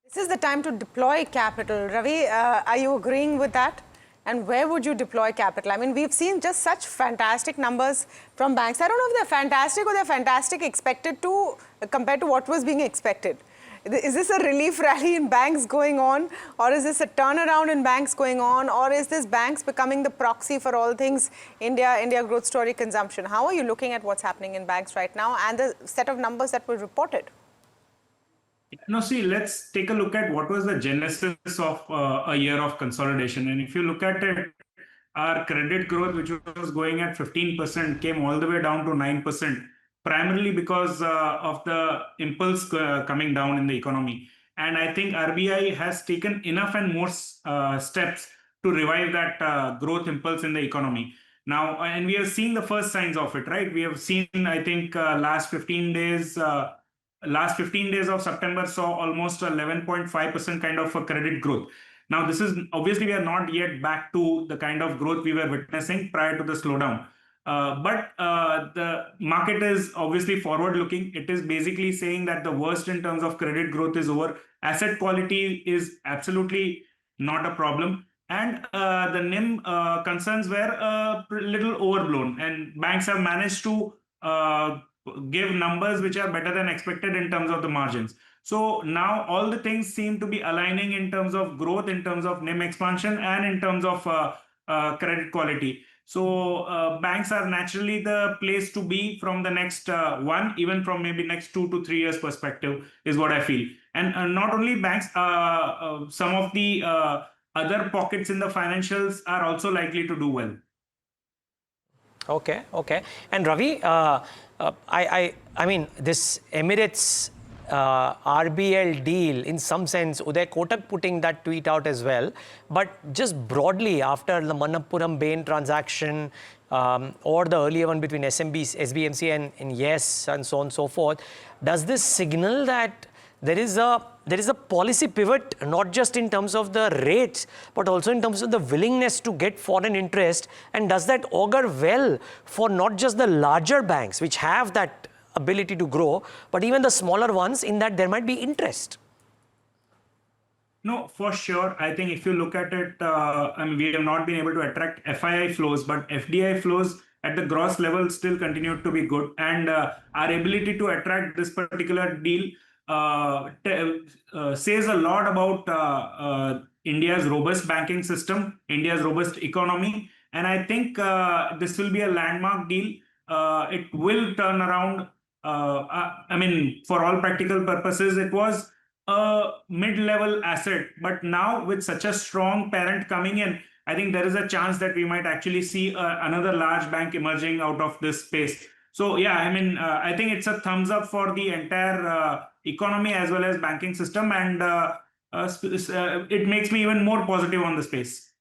This is the time to deploy capital. Ravi, are you agreeing with that? And where would you deploy capital? I mean, we've seen just such fantastic numbers from banks. I don't know if they're fantastic or they're fantastic expected to compared to what was being expected. Is this a relief rally in banks going on, or is this a turnaround in banks going on, or is this banks becoming the proxy for all things India growth story consumption? How are you looking at what's happening in banks right now and the set of numbers that were reported? No, see, let's take a look at what was the genesis of a year of consolidation. And if you look at it, our credit growth, which was going at 15%, came all the way down to 9%, primarily because of the impulse coming down in the economy. And I think RBI has taken enough and more steps to revive that growth impulse in the economy. Now, and we are seeing the first signs of it, right? We have seen, I think, last 15 days of September saw almost 11.5% kind of a credit growth. Now, this is obviously we are not yet back to the kind of growth we were witnessing prior to the slowdown. But the market is obviously forward looking. It is basically saying that the worst in terms of credit growth is over. Asset quality is absolutely not a problem. And the NIM concerns were a little overblown. And banks have managed to give numbers which are better than expected in terms of the margins. So now all the things seem to be aligning in terms of growth, in terms of NIM expansion, and in terms of credit quality. So banks are naturally the place to be from the next even from maybe next 2 to 3 years perspective is what I feel. And not only banks, some of the other pockets in the financials are also likely to do well. Okay. And Ravi, I mean, this Emirates RBL deal, in some sense, Uday Kotak putting that tweet out as well. But just broadly, after the Manappuram Bain transaction or the earlier one between SBMC and Yes and so on and so forth, does this signal that there is a policy pivot, not just in terms of the rates, but also in terms of the willingness to get foreign interest? And does that augur well for not just the larger banks, which have that ability to grow, but even the smaller ones, in that there might be interest? No, for sure. I think if you look at it, I mean, we have not been able to attract FII flows, but FDI flows at the gross level still continue to be good. And our ability to attract this particular deal says a lot about India's robust banking system, India's robust economy. And I think this will be a landmark deal. It will turn around. I mean, for all practical purposes, it was a mid-level asset. But now with such a strong parent coming in, I think there is a chance that we might actually see another large bank emerging out of this space. So yeah, I mean, I think it's a thumbs up for the entire economy as well as banking system, and it makes me even more positive on the space.